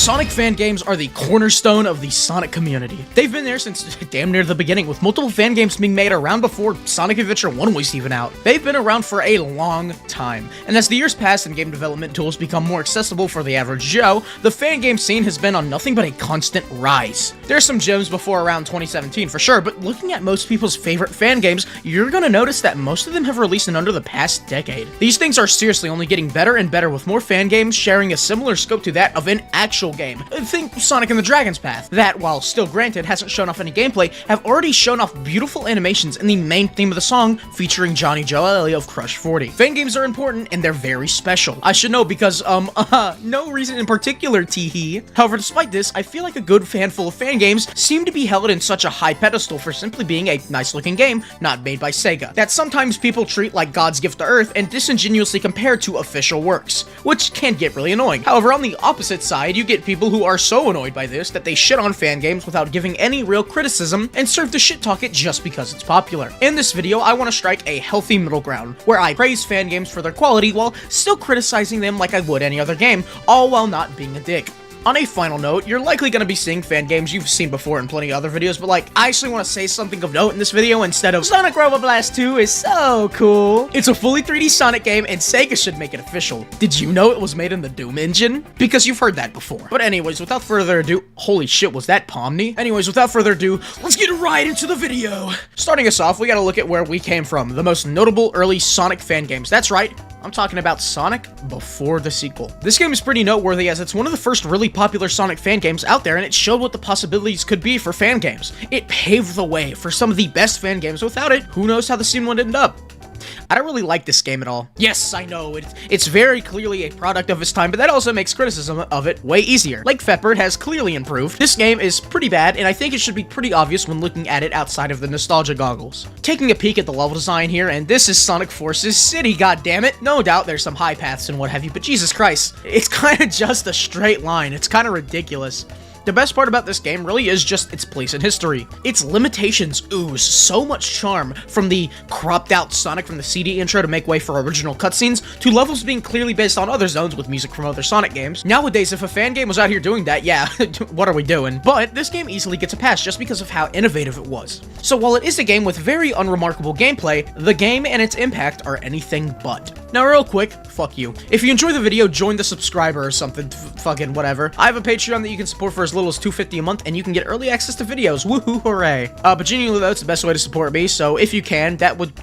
Sonic fan games are the cornerstone of the Sonic community. They've been there since damn near the beginning, with multiple fan games being made around before Sonic Adventure 1 was even out. They've been around for a long time, and as the years pass and game development tools become more accessible for the average Joe, the fan game scene has been on nothing but a constant rise. There's some gems before around 2017 for sure, but looking at most people's favorite fan games, you're gonna notice that most of them have released in under the past decade. These things are seriously only getting better and better, with more fan games sharing a similar scope to that of an actual game. Think Sonic and the Dragon's Path, that, while still granted hasn't shown off any gameplay, have already shown off beautiful animations in the main theme of the song featuring Johnny Joe Ellie of Crush 40. Fan games are important and they're very special. I should know because, no reason in particular, teehee. However, despite this, I feel like a good handful of fan games seem to be held in such a high pedestal for simply being a nice looking game not made by Sega, that sometimes people treat like God's gift to Earth and disingenuously compare to official works, which can get really annoying. However, on the opposite side, you get people who are so annoyed by this that they shit on fan games without giving any real criticism and serve to shit talk it just because it's popular. In this video, I want to strike a healthy middle ground, where I praise fan games for their quality while still criticizing them like I would any other game, all while not being a dick. On a final note, you're likely going to be seeing fan games you've seen before in plenty of other videos, but I actually want to say something of note in this video instead of Sonic Robo Blast 2 is so cool. It's a fully 3D Sonic game and Sega should make it official. Did you know it was made in the Doom engine? Because you've heard that before. But anyways, without further ado, holy shit, was that Pomni? Anyways, without further ado, let's get right into the video. Starting us off, we gotta look at where we came from, the most notable early Sonic fan games. That's right, I'm talking about Sonic before the sequel. This game is pretty noteworthy as it's one of the first really popular Sonic fan games out there, and it showed what the possibilities could be for fan games. It paved the way for some of the best fan games. Without it, who knows how the scene would end up. I don't really like this game at all. Yes, I know, it's very clearly a product of its time, but that also makes criticism of it way easier. Like Pepper has clearly improved. This game is pretty bad, and I think it should be pretty obvious when looking at it outside of the nostalgia goggles. Taking a peek at the level design here, and this is Sonic Forces City, goddammit. No doubt there's some high paths and what have you, but Jesus Christ, it's kind of just a straight line. It's kind of ridiculous. The best part about this game really is just its place in history. Its limitations ooze so much charm, from the cropped out Sonic from the CD intro to make way for original cutscenes, to levels being clearly based on other zones with music from other Sonic games. Nowadays, if a fan game was out here doing that, yeah, what are we doing? But this game easily gets a pass just because of how innovative it was. So while it is a game with very unremarkable gameplay, the game and its impact are anything but. Now real quick, fuck you. If you enjoy the video, join the subscriber or something, fucking whatever. I have a Patreon that you can support for as little as $2.50 a month, and you can get early access to videos. Woohoo, hooray. But genuinely though, it's the best way to support me, so if you can, that would,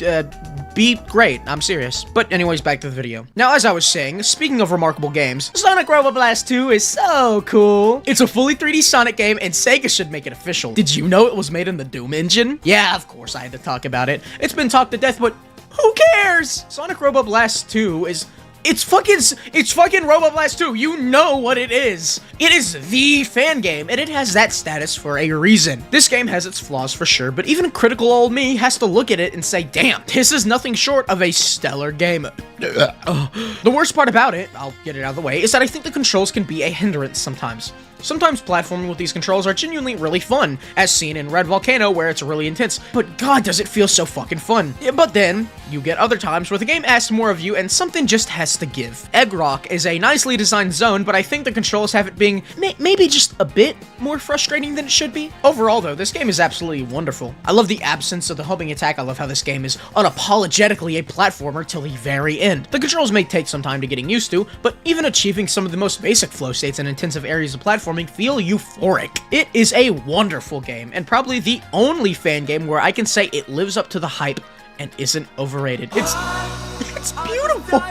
be great. I'm serious. But anyways, back to the video. Now, as I was saying, speaking of remarkable games, Sonic Robo Blast 2 is so cool. It's a fully 3D Sonic game, and Sega should make it official. Did you know it was made in the Doom engine? Yeah, of course I had to talk about it. It's been talked to death, but who cares? Sonic Robo Blast 2 is... It's fucking Robo Blast 2. You know what it is. It is the fan game, and it has that status for a reason. This game has its flaws for sure, but even critical old me has to look at it and say, damn, this is nothing short of a stellar game. The worst part about it, I'll get it out of the way, is that I think the controls can be a hindrance sometimes. Sometimes platforming with these controls are genuinely really fun, as seen in Red Volcano where it's really intense, but god does it feel so fucking fun. Yeah, but then, you get other times where the game asks more of you and something just has to give. Egg Rock is a nicely designed zone, but I think the controls have it being maybe just a bit more frustrating than it should be. Overall though, this game is absolutely wonderful. I love the absence of the homing attack. I love how this game is unapologetically a platformer till the very end. The controls may take some time to getting used to, but even achieving some of the most basic flow states and intensive areas of platforming feel euphoric. It is a wonderful game, and probably the only fan game where I can say it lives up to the hype and isn't overrated. It's beautiful.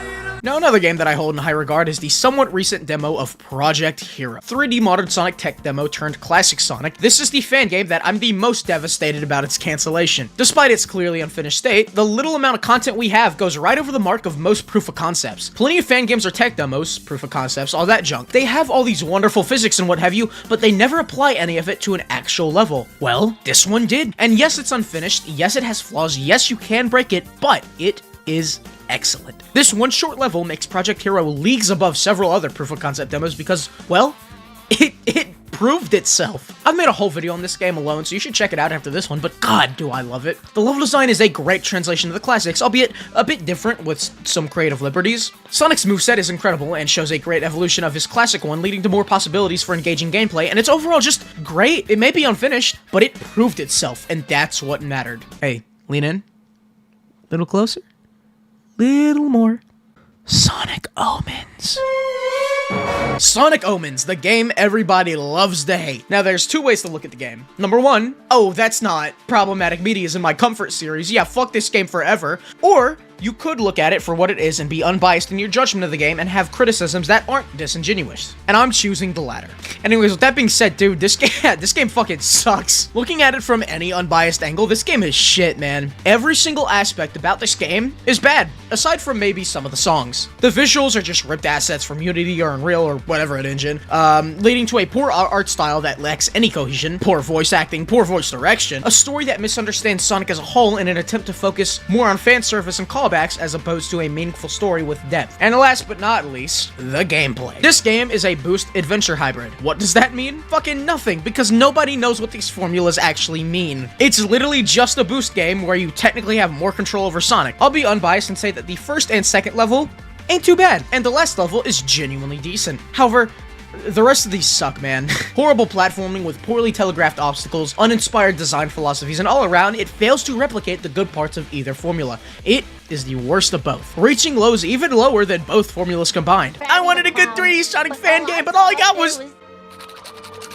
Now, another game that I hold in high regard is the somewhat recent demo of Project Hero. 3D modern Sonic tech demo turned classic Sonic. This is the fan game that I'm the most devastated about its cancellation. Despite its clearly unfinished state, the little amount of content we have goes right over the mark of most proof of concepts. Plenty of fan games or tech demos, proof of concepts, all that junk. They have all these wonderful physics and what have you, but they never apply any of it to an actual level. Well, this one did. And yes, it's unfinished. Yes, it has flaws. Yes, you can break it, but it is excellent. This one short level makes Project Hero leagues above several other proof of concept demos because, well, it proved itself. I've made a whole video on this game alone, so you should check it out after this one, but god, do I love it. The level design is a great translation of the classics, albeit a bit different with some creative liberties. Sonic's moveset is incredible and shows a great evolution of his classic one, leading to more possibilities for engaging gameplay, and it's overall just great. It may be unfinished, but it proved itself, and that's what mattered. Hey, lean in. Little closer. Little more. Sonic Omens. Sonic Omens, the game everybody loves to hate. Now, there's two ways to look at the game. Number one, oh, that's not problematic media is in my comfort series. Yeah, fuck this game forever. Or you could look at it for what it is and be unbiased in your judgment of the game and have criticisms that aren't disingenuous. And I'm choosing the latter. Anyways, with that being said, dude, this game fucking sucks. Looking at it from any unbiased angle, this game is shit, man. Every single aspect about this game is bad, aside from maybe some of the songs. The visuals are just ripped assets from Unity or Unreal or whatever an engine, leading to a poor art style that lacks any cohesion, poor voice acting, poor voice direction, a story that misunderstands Sonic as a whole in an attempt to focus more on fan service and callbacks as opposed to a meaningful story with depth. And last but not least, the gameplay. This game is a boost adventure hybrid. What does that mean? Fucking nothing, because nobody knows what these formulas actually mean. It's literally just a boost game where you technically have more control over Sonic. I'll be unbiased and say that the first and second level ain't too bad, and the last level is genuinely decent. However, the rest of these suck, man. Horrible platforming with poorly telegraphed obstacles, uninspired design philosophies, and all around, it fails to replicate the good parts of either formula. It is the worst of both, reaching lows even lower than both formulas combined. I wanted a good 3D Sonic fan game, but all I got was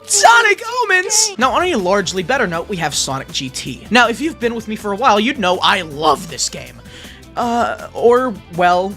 Sonic Omens! Now, on a largely better note, we have Sonic GT. Now, if you've been with me for a while, you'd know I love this game. Well,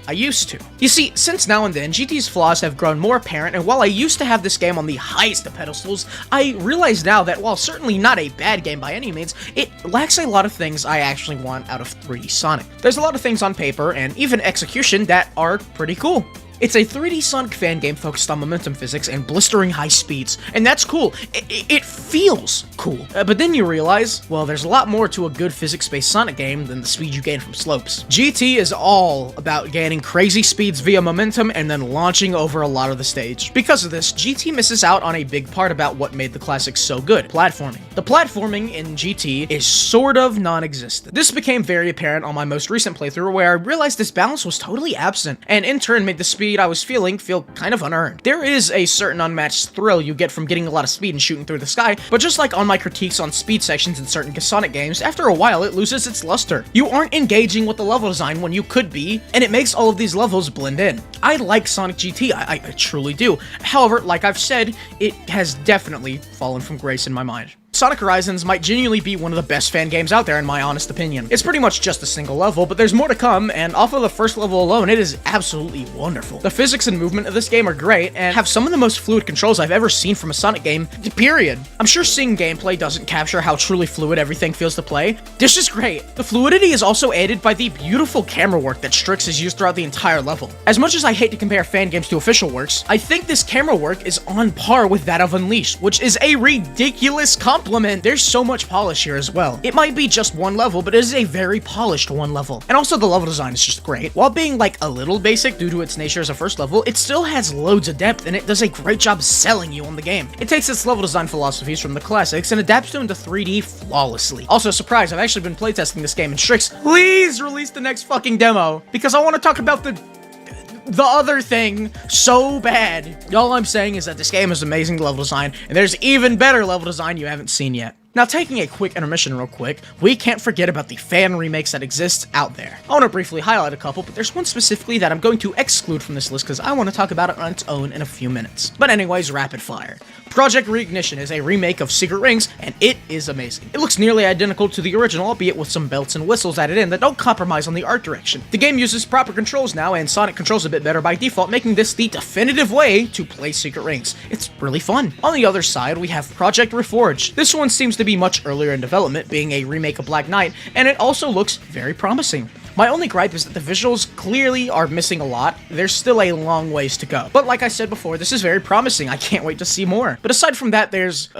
I used to. You see, since now and then, GT's flaws have grown more apparent, and while I used to have this game on the highest of pedestals, I realize now that while certainly not a bad game by any means, it lacks a lot of things I actually want out of 3D Sonic. There's a lot of things on paper, and even execution, that are pretty cool. It's a 3D Sonic fan game focused on momentum physics and blistering high speeds, and that's cool. It feels cool. But then you realize, well, there's a lot more to a good physics-based Sonic game than the speed you gain from slopes. GT is all about gaining crazy speeds via momentum and then launching over a lot of the stage. Because of this, GT misses out on a big part about what made the classics so good: platforming. The platforming in GT is sort of non-existent. This became very apparent on my most recent playthrough, where I realized this balance was totally absent, and in turn made the speed I was feeling feel kind of unearned. There is a certain unmatched thrill you get from getting a lot of speed and shooting through the sky, but just like on my critiques on speed sections in certain Sonic games, after a while it loses its luster. You aren't engaging with the level design when you could be, and it makes all of these levels blend in. I like Sonic GT, I truly do. However, like I've said, it has definitely fallen from grace in my mind. Sonic Horizons might genuinely be one of the best fan games out there in my honest opinion. It's pretty much just a single level, but there's more to come, and off of the first level alone, it is absolutely wonderful. The physics and movement of this game are great, and have some of the most fluid controls I've ever seen from a Sonic game, period. I'm sure seeing gameplay doesn't capture how truly fluid everything feels to play. This is great. The fluidity is also aided by the beautiful camera work that Strix has used throughout the entire level. As much as I hate to compare fan games to official works, I think this camera work is on par with that of Unleashed, which is a ridiculous compliment. There's so much polish here as well. It might be just one level, but it is a very polished one level. And also the level design is just great. While being like a little basic due to its nature as a first level, it still has loads of depth, and it does a great job selling you on the game. It takes its level design philosophies from the classics and adapts them into 3D flawlessly. Also, surprise, I've actually been playtesting this game, and Strix, please release the next fucking demo, because I want to talk about the other thing so bad. All I'm saying is that this game is amazing level design, and there's even better level design you haven't seen yet. Now, taking a quick intermission real quick, we can't forget about the fan remakes that exist out there. I want to briefly highlight a couple, but there's one specifically that I'm going to exclude from this list because I want to talk about it on its own in a few minutes. But anyways, rapid fire. Project Reignition is a remake of Secret Rings, and it is amazing. It looks nearly identical to the original, albeit with some belts and whistles added in that don't compromise on the art direction. The game uses proper controls now, and Sonic controls a bit better by default, making this the definitive way to play Secret Rings. It's really fun. On the other side, we have Project Reforged. This one seems to be much earlier in development, being a remake of Black Knight, and it also looks very promising. My only gripe is that the visuals clearly are missing a lot. There's still a long ways to go. But like I said before, this is very promising. I can't wait to see more. But aside from that, there's,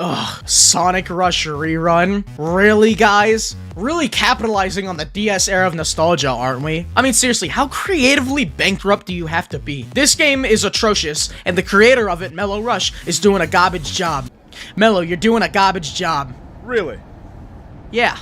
Sonic Rush Rerun. Really, guys? Really capitalizing on the DS era of nostalgia, aren't we? I mean, seriously, how creatively bankrupt do you have to be? This game is atrocious, and the creator of it, Mellow Rush, is doing a garbage job. Mellow, you're doing a garbage job. Really? Yeah.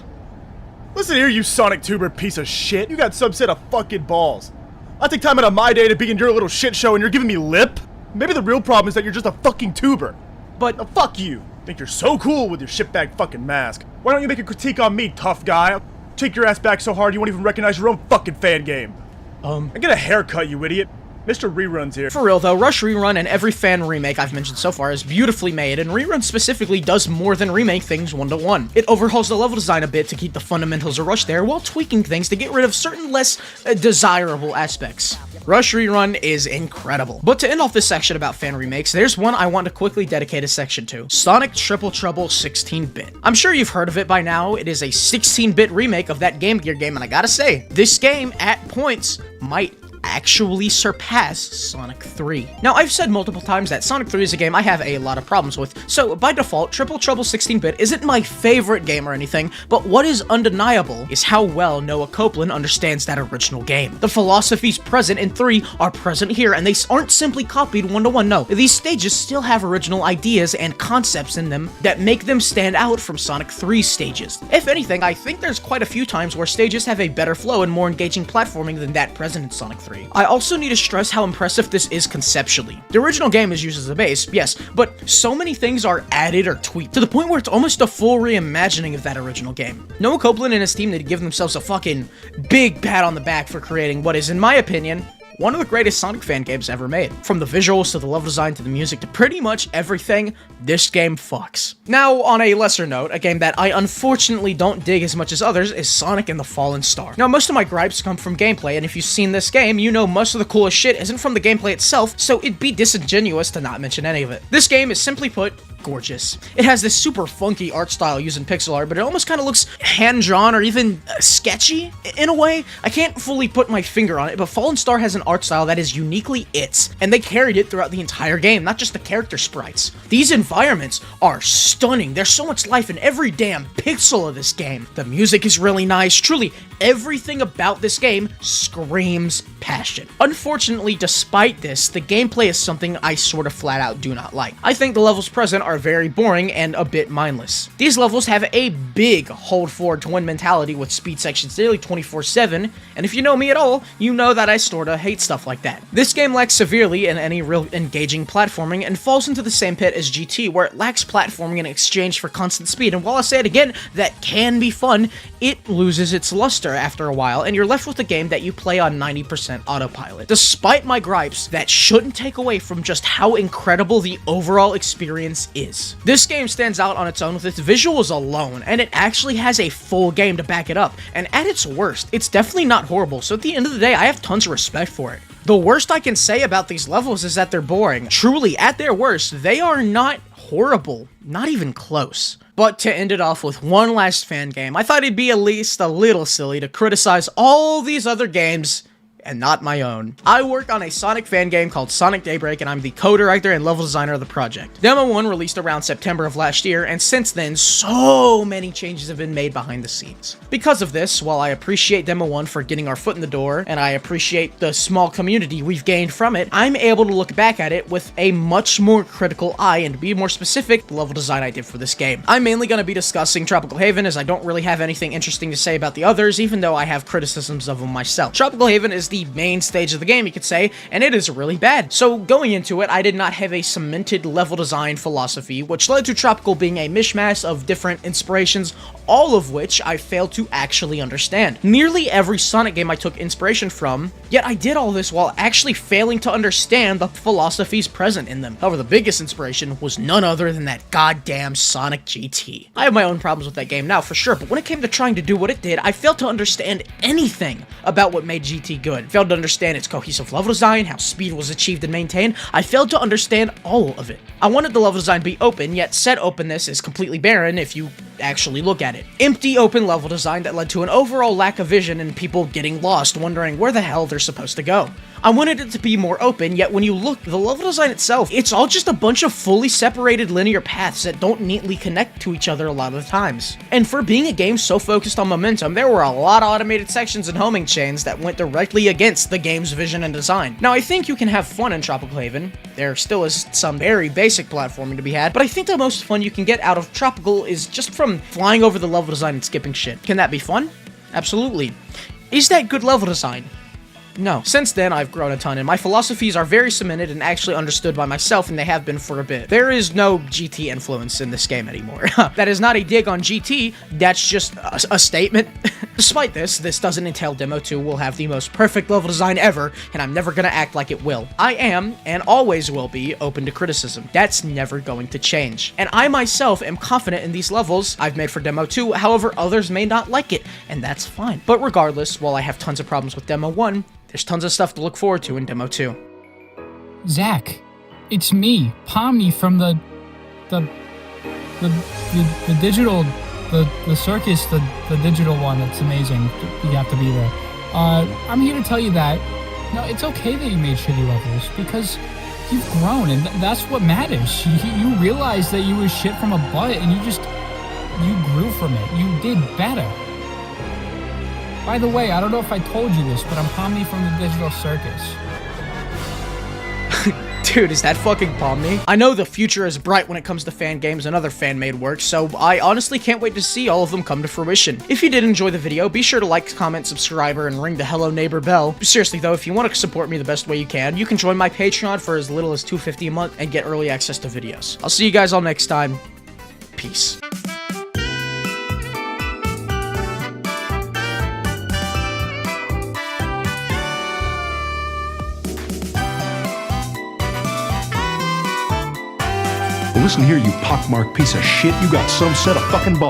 Listen here, you Sonic Tuber piece of shit. You got some set of fucking balls. I take time out of my day to be in your little shit show and you're giving me lip? Maybe the real problem is that you're just a fucking tuber. But fuck you. Think you're so cool with your shitbag fucking mask. Why don't you make a critique on me, tough guy? I'll take your ass back so hard you won't even recognize your own fucking fan game. And get a haircut, you idiot. Mr. Reruns here. For real though, Rush Rerun and every fan remake I've mentioned so far is beautifully made, and Rerun specifically does more than remake things one-to-one. It overhauls the level design a bit to keep the fundamentals of Rush there, while tweaking things to get rid of certain less desirable aspects. Rush Rerun is incredible. But to end off this section about fan remakes, there's one I want to quickly dedicate a section to. Sonic Triple Trouble 16-bit. I'm sure you've heard of it by now. It is a 16-bit remake of that Game Gear game, and I gotta say, this game, at points, might actually surpass Sonic 3. Now, I've said multiple times that Sonic 3 is a game I have a lot of problems with, so by default, Triple Trouble 16-bit isn't my favorite game or anything, but what is undeniable is how well Noah Copeland understands that original game. The philosophies present in 3 are present here, and they aren't simply copied one-to-one, no. These stages still have original ideas and concepts in them that make them stand out from Sonic 3's stages. If anything, I think there's quite a few times where stages have a better flow and more engaging platforming than that present in Sonic 3. I also need to stress how impressive this is conceptually. The original game is used as a base, yes, but so many things are added or tweaked to the point where it's almost a full reimagining of that original game. Noah Copeland and his team need to give themselves a fucking big pat on the back for creating what is, in my opinion, one of the greatest Sonic fan games ever made. From the visuals to the level design to the music to pretty much everything, this game fucks. Now, on a lesser note, a game that I unfortunately don't dig as much as others is Sonic and the Fallen Star. Now, most of my gripes come from gameplay, and if you've seen this game, you know most of the coolest shit isn't from the gameplay itself, so it'd be disingenuous to not mention any of it. This game is simply put, gorgeous. It has this super funky art style using pixel art, but it almost kind of looks hand-drawn or even sketchy in a way. I can't fully put my finger on it, but Fallen Star has an art style that is uniquely its, and they carried it throughout the entire game, not just the character sprites. These environments are stunning. There's so much life in every damn pixel of this game. The music is really nice. Truly, everything about this game screams passion. Unfortunately, despite this, the gameplay is something I sort of flat out do not like. I think the levels present are very boring and a bit mindless. These levels have a big hold forward to win mentality with speed sections nearly 24/7, and if you know me at all, you know that I sorta hate stuff like that. This game lacks severely in any real engaging platforming and falls into the same pit as GT, where it lacks platforming in exchange for constant speed, and while I say it again, that can be fun, it loses its luster after a while, and you're left with a game that you play on 90% autopilot. Despite my gripes, that shouldn't take away from just how incredible the overall experience is. This game stands out on its own with its visuals alone, and it actually has a full game to back it up, and at its worst, it's definitely not horrible, so at the end of the day, I have tons of respect for it. The worst I can say about these levels is that they're boring. Truly, at their worst, they are not horrible, not even close. But to end it off with one last fan game, I thought it'd be at least a little silly to criticize all these other games and not my own. I work on a Sonic fan game called Sonic Daybreak, and I'm the co-director and level designer of the project. Demo 1 released around September of last year, and since then, so many changes have been made behind the scenes. Because of this, while I appreciate Demo 1 for getting our foot in the door, and I appreciate the small community we've gained from it, I'm able to look back at it with a much more critical eye, and to be more specific, the level design I did for this game. I'm mainly going to be discussing Tropical Haven, as I don't really have anything interesting to say about the others, even though I have criticisms of them myself. Tropical Haven is the main stage of the game, you could say, and it is really bad. So going into it, I did not have a cemented level design philosophy, which led to Tropical being a mishmash of different inspirations, all of which I failed to actually understand. Nearly every Sonic game I took inspiration from, yet I did all this while actually failing to understand the philosophies present in them. However, the biggest inspiration was none other than that goddamn Sonic GT. I have my own problems with that game now, for sure, but when it came to trying to do what it did, I failed to understand anything about what made GT good. Failed to understand its cohesive level design, how speed was achieved and maintained. I failed to understand all of it. I wanted the level design to be open, yet said openness is completely barren if you actually look at it. Empty open level design that led to an overall lack of vision and people getting lost, wondering where the hell they're supposed to go. I wanted it to be more open, yet when you look, the level design itself, it's all just a bunch of fully separated linear paths that don't neatly connect to each other a lot of the times. And for being a game so focused on momentum, there were a lot of automated sections and homing chains that went directly against the game's vision and design. Now, I think you can have fun in Tropical Haven. There still is some very basic platforming to be had, but I think the most fun you can get out of Tropical is just from flying over the level design and skipping shit. Can that be fun? Absolutely. Is that good level design? No. Since then, I've grown a ton, and my philosophies are very cemented and actually understood by myself, and they have been for a bit. There is no GT influence in this game anymore. That is not a dig on GT, that's just a statement. Despite this doesn't entail Demo 2 will have the most perfect level design ever, and I'm never gonna act like it will. I am, and always will be, open to criticism. That's never going to change. And I myself am confident in these levels I've made for Demo 2, however, others may not like it, and that's fine. But regardless, while I have tons of problems with Demo 1, there's tons of stuff to look forward to in Demo 2. Zach, it's me, Pomni from the digital, the circus, the digital one. It's amazing. You have to be there. I'm here to tell you that, no, it's okay that you made shitty levels, because you've grown, and that's what matters. You realized that you were shit from a butt, and you grew from it. You did better. By the way, I don't know if I told you this, but I'm Pomni from the Digital Circus. Dude, is that fucking Pomni? I know the future is bright when it comes to fan games and other fan-made work, so I honestly can't wait to see all of them come to fruition. If you did enjoy the video, be sure to like, comment, subscribe, and ring the Hello Neighbor bell. Seriously though, if you want to support me the best way you can join my Patreon for as little as $2.50 a month and get early access to videos. I'll see you guys all next time. Peace. Listen here, you pockmarked piece of shit. You got some set of fucking balls.